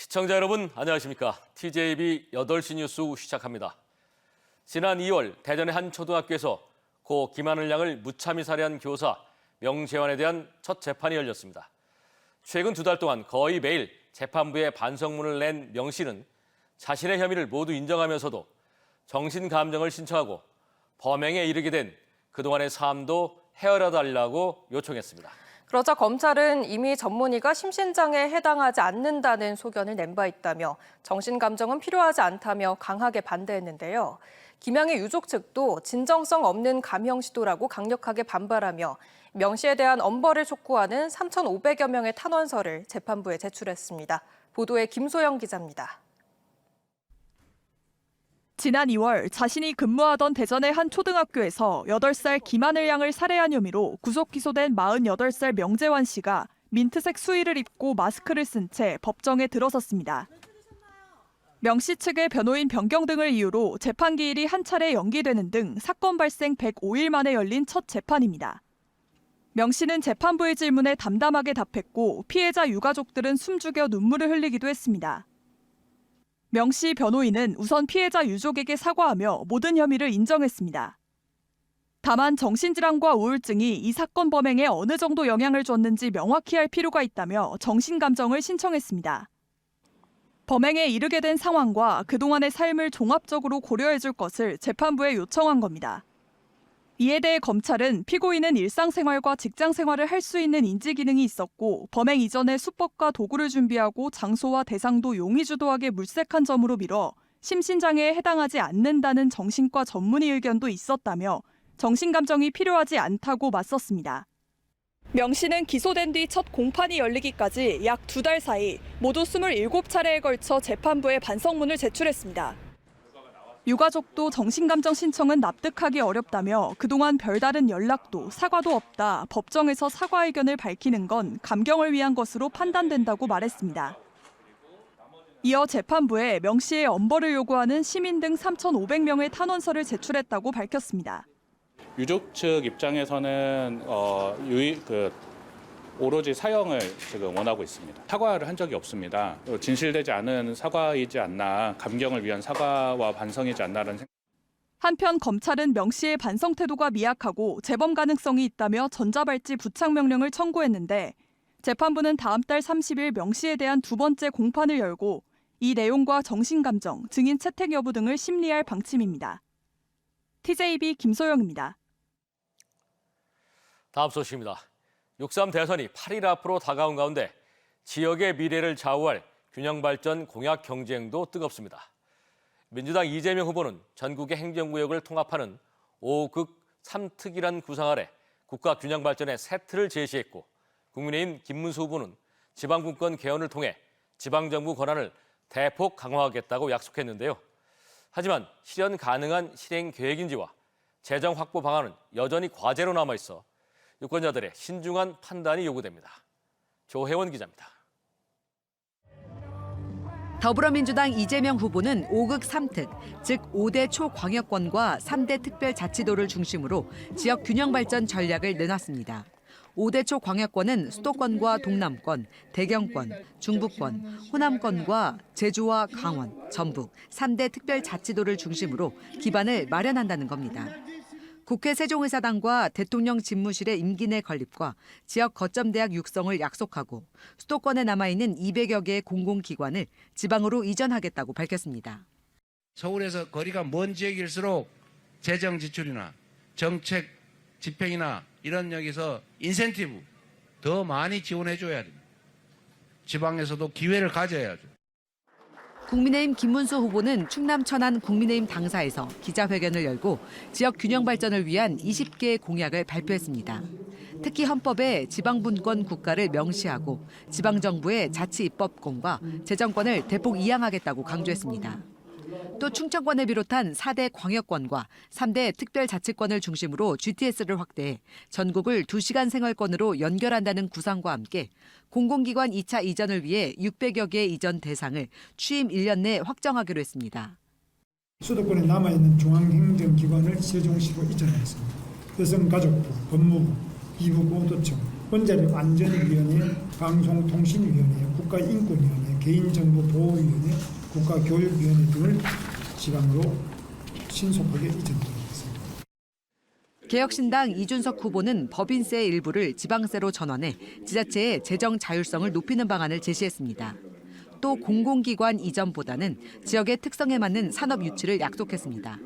시청자 여러분 안녕하십니까? TJB 8시 뉴스 시작합니다. 지난 2월 대전의 한 초등학교에서 고 김하늘 양을 무참히 살해한 교사 명재환에 대한 첫 재판이 열렸습니다. 최근 2달 동안 거의 매일 재판부에 반성문을 낸 명 씨는 자신의 혐의를 모두 인정하면서도 정신감정을 신청하고 범행에 이르게 된 그동안의 삶도 헤아려달라고 요청했습니다. 그러자 검찰은 이미 전문의가 심신장애에 해당하지 않는다는 소견을 낸 바 있다며 정신감정은 필요하지 않다며 강하게 반대했는데요. 김양의 유족 측도 진정성 없는 감형 시도라고 강력하게 반발하며 명 씨에 대한 엄벌을 촉구하는 3,500여 명의 탄원서를 재판부에 제출했습니다. 보도에 김소영 기자입니다. 지난 2월 자신이 근무하던 대전의 한 초등학교에서 8살 김하늘 양을 살해한 혐의로 구속 기소된 48살 명재환 씨가 민트색 수의를 입고 마스크를 쓴 채 법정에 들어섰습니다. 명 씨 측의 변호인 변경 등을 이유로 재판 기일이 한 차례 연기되는 등 사건 발생 105일 만에 열린 첫 재판입니다. 명 씨는 재판부의 질문에 담담하게 답했고 피해자 유가족들은 숨죽여 눈물을 흘리기도 했습니다. 명 씨 변호인은 우선 피해자 유족에게 사과하며 모든 혐의를 인정했습니다. 다만 정신질환과 우울증이 이 사건 범행에 어느 정도 영향을 줬는지 명확히 할 필요가 있다며 정신감정을 신청했습니다. 범행에 이르게 된 상황과 그동안의 삶을 종합적으로 고려해 줄 것을 재판부에 요청한 겁니다. 이에 대해 검찰은 피고인은 일상생활과 직장생활을 할 수 있는 인지기능이 있었고 범행 이전에 수법과 도구를 준비하고 장소와 대상도 용의주도하게 물색한 점으로 미뤄 심신장애에 해당하지 않는다는 정신과 전문의 의견도 있었다며 정신감정이 필요하지 않다고 맞섰습니다. 명 씨는 기소된 뒤 첫 공판이 열리기까지 약 2달 사이 모두 27차례에 걸쳐 재판부에 반성문을 제출했습니다. 유가족도 정신감정 신청은 납득하기 어렵다며 그동안 별다른 연락도 사과도 없다 법정에서 사과 의견을 밝히는 건 감경을 위한 것으로 판단된다고 말했습니다. 이어 재판부에 명 씨의 엄벌을 요구하는 시민 등 3,500명의 탄원서를 제출했다고 밝혔습니다. 유족 측 입장에서는 오로지 사형을 지금 원하고 있습니다. 사과를 한 적이 없습니다. 진실되지 않은 사과이지 않나, 감경을 위한 사과와 반성이지 않나라는 생각. 한편 검찰은 명 씨의 반성 태도가 미약하고 재범 가능성이 있다며 전자발찌 부착 명령을 청구했는데 재판부는 다음 달 30일 명 씨에 대한 두 번째 공판을 열고 이 내용과 정신감정, 증인 채택 여부 등을 심리할 방침입니다. TJB 김소영입니다. 다음 소식입니다. 6.3 대선이 8일 앞으로 다가온 가운데 지역의 미래를 좌우할 균형발전 공약 경쟁도 뜨겁습니다. 민주당 이재명 후보는 전국의 행정구역을 통합하는 5극 3특이란 구상 아래 국가 균형발전의 새 틀을 제시했고 국민의힘 김문수 후보는 지방분권 개헌을 통해 지방정부 권한을 대폭 강화하겠다고 약속했는데요. 하지만 실현 가능한 실행 계획인지와 재정 확보 방안은 여전히 과제로 남아있어 유권자들의 신중한 판단이 요구됩니다. 조혜원 기자입니다. 더불어민주당 이재명 후보는 5극 3특, 즉 5대 초광역권과 3대 특별자치도를 중심으로 지역 균형 발전 전략을 내놨습니다. 5대 초광역권은 수도권과 동남권, 대경권, 중부권, 호남권과 제주와 강원, 전북 3대 특별자치도를 중심으로 기반을 마련한다는 겁니다. 국회 세종의사당과 대통령 집무실의 임기 내 건립과 지역 거점 대학 육성을 약속하고 수도권에 남아있는 200여 개의 공공기관을 지방으로 이전하겠다고 밝혔습니다. 서울에서 거리가 먼 지역일수록 재정 지출이나 정책 집행이나 이런 여기서 인센티브 더 많이 지원해줘야 됩니다. 지방에서도 기회를 가져야죠. 국민의힘 김문수 후보는 충남 천안 국민의힘 당사에서 기자회견을 열고 지역 균형 발전을 위한 20개의 공약을 발표했습니다. 특히 헌법에 지방분권 국가를 명시하고 지방정부의 자치입법권과 재정권을 대폭 이양하겠다고 강조했습니다. 또 충청권을 비롯한 4대 광역권과 3대 특별자치권을 중심으로 GTS를 확대해 전국을 2시간 생활권으로 연결한다는 구상과 함께 공공기관 2차 이전을 위해 600여 개의 이전 대상을 취임 1년 내에 확정하기로 했습니다. 수도권에 남아있는 중앙행정기관을 세종시로 이전했습니다. 여성가족부, 법무부, 기부고도청, 원자력 안전위원회, 방송통신위원회, 국가인권위원회, 개인정보보호위원회, 국가교육위원회 등을 지방으로 신속하게 이전하겠습니다. 개혁신당 이준석 후보는 법인세의 일부를 지방세로 전환해 지자체의 재정 자율성을 높이는 방안을 제시했습니다. 또 공공기관 이전보다는 지역의 특성에 맞는 산업 유치를 약속했습니다.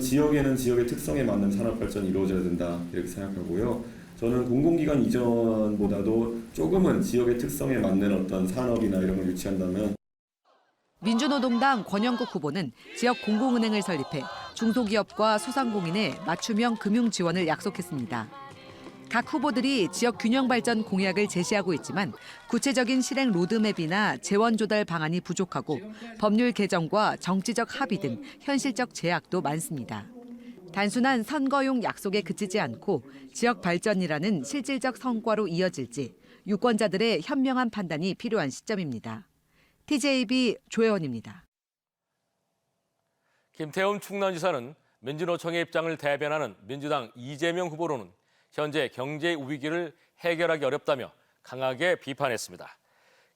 지역에는 지역의 특성에 맞는 산업 발전이 이루어져야 된다 이렇게 생각하고요. 저는 공공기관 이전보다도 조금은 지역의 특성에 맞는 어떤 산업이나 이런 걸 유치한다면. 민주노동당 권영국 후보는 지역 공공은행을 설립해 중소기업과 소상공인의 맞춤형 금융 지원을 약속했습니다. 각 후보들이 지역 균형 발전 공약을 제시하고 있지만 구체적인 실행 로드맵이나 재원 조달 방안이 부족하고 법률 개정과 정치적 합의 등 현실적 제약도 많습니다. 단순한 선거용 약속에 그치지 않고 지역 발전이라는 실질적 성과로 이어질지 유권자들의 현명한 판단이 필요한 시점입니다. TJB 조혜원입니다. 김태흠 충남지사는 민주노총의 입장을 대변하는 민주당 이재명 후보로는 현재 경제 위기를 해결하기 어렵다며 강하게 비판했습니다.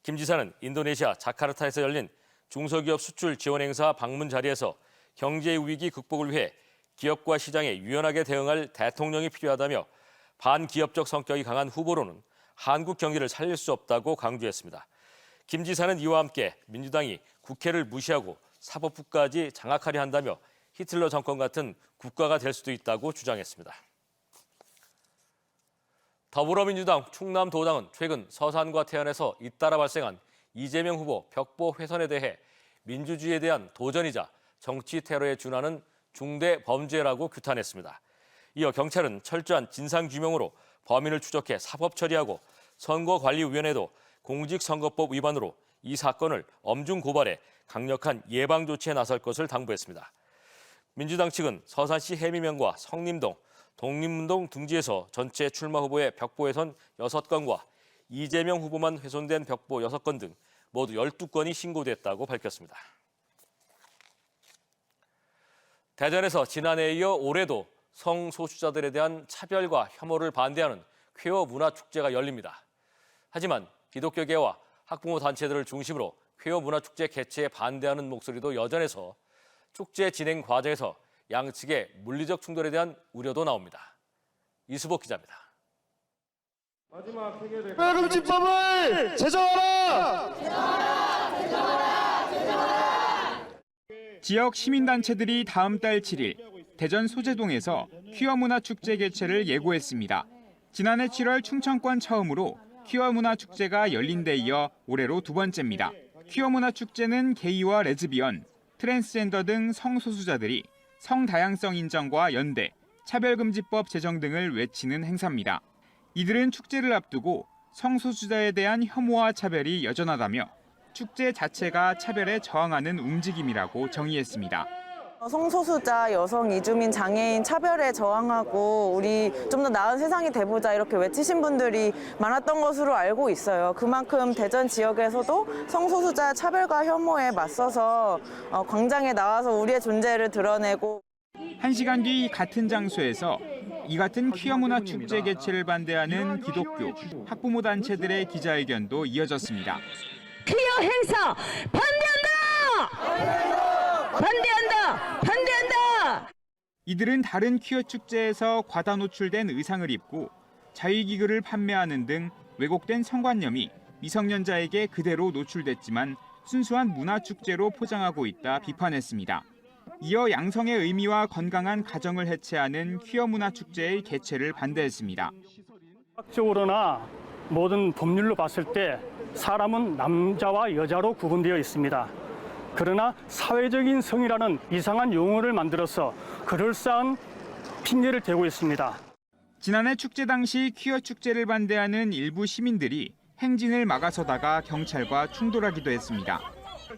김 지사는 인도네시아 자카르타에서 열린 중소기업 수출 지원 행사 방문 자리에서 경제 위기 극복을 위해 기업과 시장에 유연하게 대응할 대통령이 필요하다며 반기업적 성격이 강한 후보로는 한국 경제를 살릴 수 없다고 강조했습니다. 김 지사는 이와 함께 민주당이 국회를 무시하고 사법부까지 장악하려 한다며 히틀러 정권 같은 국가가 될 수도 있다고 주장했습니다. 더불어민주당 충남도당은 최근 서산과 태안에서 잇따라 발생한 이재명 후보 벽보 훼손에 대해 민주주의에 대한 도전이자 정치 테러에 준하는 중대 범죄라고 규탄했습니다. 이어 경찰은 철저한 진상규명으로 범인을 추적해 사법 처리하고 선거관리위원회도 공직선거법 위반으로 이 사건을 엄중 고발해 강력한 예방 조치에 나설 것을 당부했습니다. 민주당 측은 서산시 해미면과 성림동, 독립문동 등지에서 전체 출마 후보의 벽보 훼손 6건과 이재명 후보만 훼손된 벽보 6건 등 모두 12건이 신고됐다고 밝혔습니다. 대전에서 지난해에 이어 올해도 성소수자들에 대한 차별과 혐오를 반대하는 퀘어 문화축제가 열립니다. 하지만 기독교계와 학부모 단체들을 중심으로 퀘어 문화축제 개최에 반대하는 목소리도 여전해서 축제 진행 과정에서 양측의 물리적 충돌에 대한 우려도 나옵니다. 이수복 기자입니다. 꾀금지법을 제정하라! 지역 시민단체들이 다음 달 7일 대전 소재동에서 퀴어 문화축제 개최를 예고했습니다. 지난해 7월 충청권 처음으로 퀴어 문화축제가 열린 데 이어 올해로 두 번째입니다. 퀴어 문화축제는 게이와 레즈비언, 트랜스젠더 등 성소수자들이 성다양성 인정과 연대, 차별금지법 제정 등을 외치는 행사입니다. 이들은 축제를 앞두고 성소수자에 대한 혐오와 차별이 여전하다며 축제 자체가 차별에 저항하는 움직임이라고 정의했습니다. 성소수자, 여성, 이주민, 장애인 차별에 저항하고 우리 좀 더 나은 세상이 돼보자 이렇게 외치신 분들이 많았던 것으로 알고 있어요. 그만큼 대전 지역에서도 성소수자 차별과 혐오에 맞서서 광장에 나와서 우리의 존재를 드러내고 1시간 뒤 같은 장소에서 이 같은 퀴어 문화 축제 개최를 반대하는 기독교, 학부모 단체들의 기자회견도 이어졌습니다. 퀴어 행사 반대한다! 반대한다! 반대한다! 이들은 다른 퀴어 축제에서 과다 노출된 의상을 입고 자위기구를 판매하는 등 왜곡된 성관념이 미성년자에게 그대로 노출됐지만 순수한 문화축제로 포장하고 있다 비판했습니다. 이어 양성의 의미와 건강한 가정을 해체하는 퀴어 문화축제의 개최를 반대했습니다. 학적으로나 모든 법률로 봤을 때 사람은 남자와 여자로 구분되어 있습니다. 그러나 사회적인 성이라는 이상한 용어를 만들어서 그럴싸한 핑계를 대고 있습니다. 지난해 축제 당시 퀴어 축제를 반대하는 일부 시민들이 행진을 막아서다가 경찰과 충돌하기도 했습니다.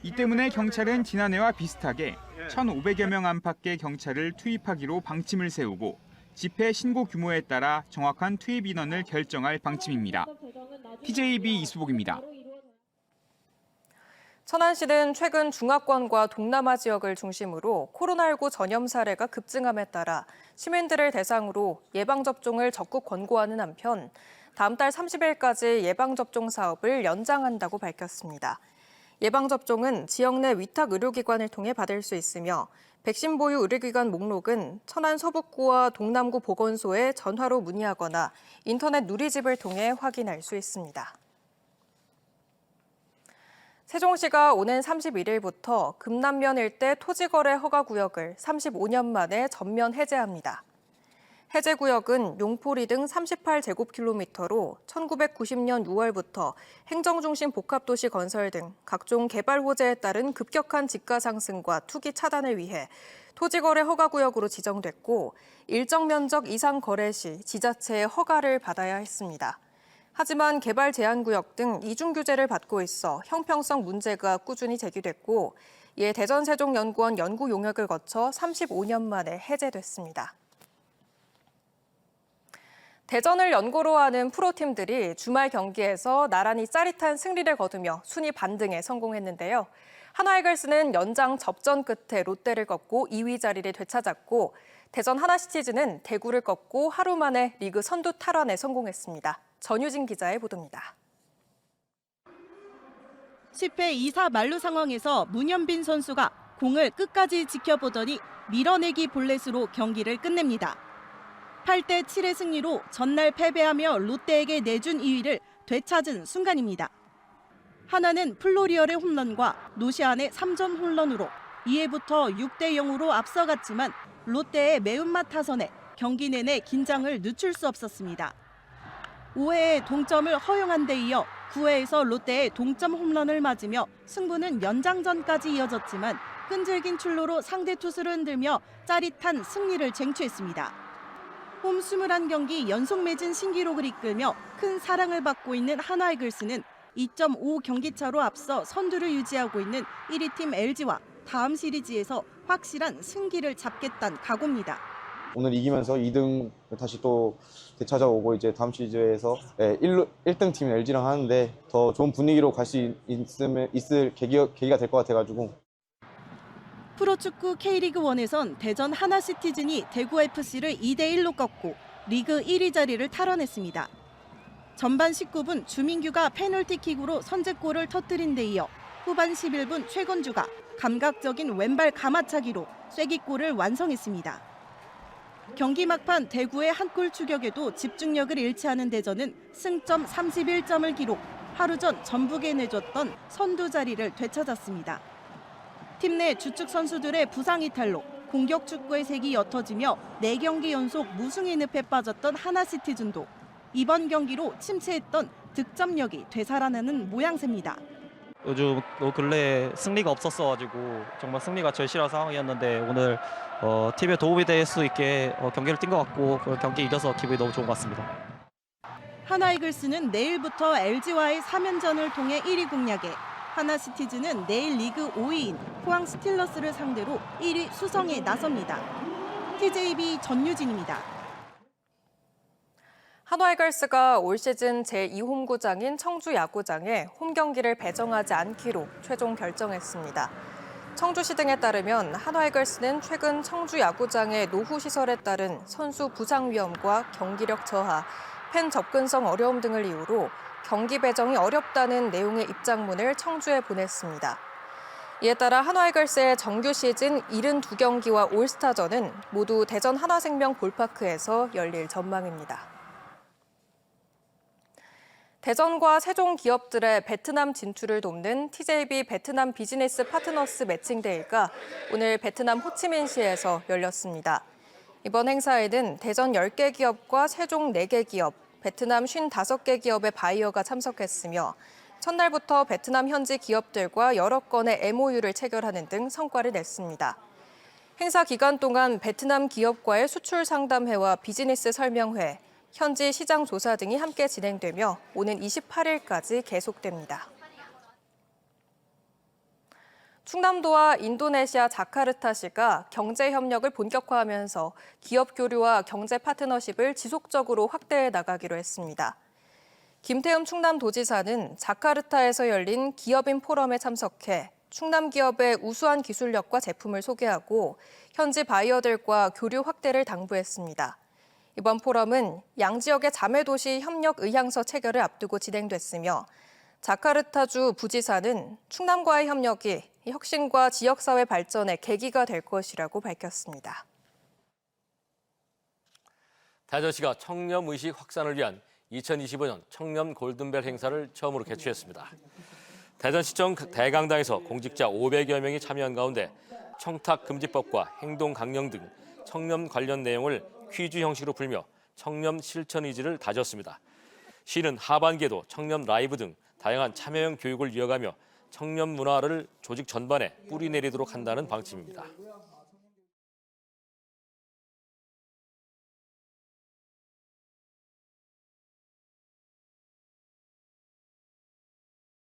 이 때문에 경찰은 지난해와 비슷하게 1,500여 명 안팎의 경찰을 투입하기로 방침을 세우고 집회 신고 규모에 따라 정확한 투입 인원을 결정할 방침입니다. TJB 이수복입니다. 천안시는 최근 중화권과 동남아 지역을 중심으로 코로나19 전염 사례가 급증함에 따라 시민들을 대상으로 예방접종을 적극 권고하는 한편 다음 달 30일까지 예방접종 사업을 연장한다고 밝혔습니다. 예방접종은 지역 내 위탁 의료기관을 통해 받을 수 있으며 백신 보유 의료기관 목록은 천안 서북구와 동남구 보건소에 전화로 문의하거나 인터넷 누리집을 통해 확인할 수 있습니다. 세종시가 오는 31일부터 금남면 일대 토지거래 허가구역을 35년 만에 전면 해제합니다. 해제구역은 용포리 등 38제곱킬로미터로 1990년 6월부터 행정중심 복합도시 건설 등 각종 개발 호재에 따른 급격한 집가 상승과 투기 차단을 위해 토지거래 허가구역으로 지정됐고 일정 면적 이상 거래 시 지자체의 허가를 받아야 했습니다. 하지만 개발 제한구역 등 이중 규제를 받고 있어 형평성 문제가 꾸준히 제기됐고 이에 대전세종연구원 연구 용역을 거쳐 35년 만에 해제됐습니다. 대전을 연고로 하는 프로팀들이 주말 경기에서 나란히 짜릿한 승리를 거두며 순위 반등에 성공했는데요. 하나이글스는 연장 접전 끝에 롯데를 꺾고 2위 자리를 되찾았고 대전 하나시티즈는 대구를 꺾고 하루 만에 리그 선두 탈환에 성공했습니다. 전유진 기자의 보도입니다. 10회 2사 만루 상황에서 문현빈 선수가 공을 끝까지 지켜보더니 밀어내기 볼넷으로 경기를 끝냅니다. 8대 7의 승리로 전날 패배하며 롯데에게 내준 2위를 되찾은 순간입니다. 하나는 플로리얼의 홈런과 노시안의 3전 홈런으로 2회부터 6대 0으로 앞서갔지만 롯데의 매운맛 타선에 경기 내내 긴장을 늦출 수 없었습니다. 5회에 동점을 허용한 데 이어 9회에서 롯데의 동점 홈런을 맞으며 승부는 연장전까지 이어졌지만 끈질긴 출루로 상대 투수를 흔들며 짜릿한 승리를 쟁취했습니다. 홈 21경기 연속 매진 신기록을 이끌며 큰 사랑을 받고 있는 하나이글스는 2.5 경기차로 앞서 선두를 유지하고 있는 1위 팀 LG와 다음 시리즈에서 확실한 승기를 잡겠다는 각오입니다. 오늘 이기면서 2등 다시 또 되찾아오고 이제 다음 시리즈에서 1등 팀 LG랑 하는데 더 좋은 분위기로 갈 수 있을 계기가 될 것 같아가지고. 프로축구 K리그1에선 대전 하나시티즌이 대구FC를 2대1로 꺾고 리그 1위 자리를 탈환했습니다. 전반 19분 주민규가 페널티킥으로 선제골을 터뜨린 데 이어 후반 11분 최건주가 감각적인 왼발 가마차기로 쐐기골을 완성했습니다. 경기 막판 대구의 한 골 추격에도 집중력을 잃지 않은 대전은 승점 31점을 기록, 하루 전 전북에 내줬던 선두 자리를 되찾았습니다. 팀 내 주축 선수들의 부상 이탈로 공격 축구의 색이 옅어지며 4경기 연속 무승의 늪에 빠졌던 하나시티즌도 이번 경기로 침체했던 득점력이 되살아나는 모양새입니다. 요즘 근래에 승리가 없었어가지고 정말 승리가 절실한 상황이었는데 오늘 팀에 도움이 될 수 있게 경기를 뛴 것 같고 경기 이겨서 기분이 너무 좋은 것 같습니다. 하나이글스는 내일부터 LG와의 3연전을 통해 1위 공략에 하나시티즈는 내일 리그 5위인 포항 스틸러스를 상대로 1위 수성에 나섭니다. TJB 전유진입니다. 한화이글스가 올 시즌 제2홈구장인 청주야구장에 홈경기를 배정하지 않기로 최종 결정했습니다. 청주시 등에 따르면 한화이글스는 최근 청주야구장의 노후시설에 따른 선수 부상 위험과 경기력 저하, 팬 접근성 어려움 등을 이유로 경기 배정이 어렵다는 내용의 입장문을 청주에 보냈습니다. 이에 따라 한화이글스의 정규 시즌 72경기와 올스타전은 모두 대전 한화생명 볼파크에서 열릴 전망입니다. 대전과 세종 기업들의 베트남 진출을 돕는 TJB 베트남 비즈니스 파트너스 매칭데이가 오늘 베트남 호치민시에서 열렸습니다. 이번 행사에는 대전 10개 기업과 세종 4개 기업, 베트남 55개 기업의 바이어가 참석했으며 첫날부터 베트남 현지 기업들과 여러 건의 MOU를 체결하는 등 성과를 냈습니다. 행사 기간 동안 베트남 기업과의 수출 상담회와 비즈니스 설명회, 현지 시장 조사 등이 함께 진행되며 오는 28일까지 계속됩니다. 충남도와 인도네시아 자카르타시가 경제 협력을 본격화하면서 기업 교류와 경제 파트너십을 지속적으로 확대해 나가기로 했습니다. 김태흠 충남도지사는 자카르타에서 열린 기업인 포럼에 참석해 충남 기업의 우수한 기술력과 제품을 소개하고 현지 바이어들과 교류 확대를 당부했습니다. 이번 포럼은 양지역의 자매도시 협력 의향서 체결을 앞두고 진행됐으며 자카르타주 부지사는 충남과의 협력이 혁신과 지역사회 발전의 계기가 될 것이라고 밝혔습니다. 대전시가 청렴의식 확산을 위한 2025년 청렴 골든벨 행사를 처음으로 개최했습니다. 대전시청 대강당에서 공직자 500여 명이 참여한 가운데 청탁금지법과 행동강령 등 청렴 관련 내용을 퀴즈 형식으로 풀며 청렴 실천 의지를 다졌습니다. 시는 하반기에도 청렴 라이브 등 다양한 참여형 교육을 이어가며 청렴 문화를 조직 전반에 뿌리내리도록 한다는 방침입니다.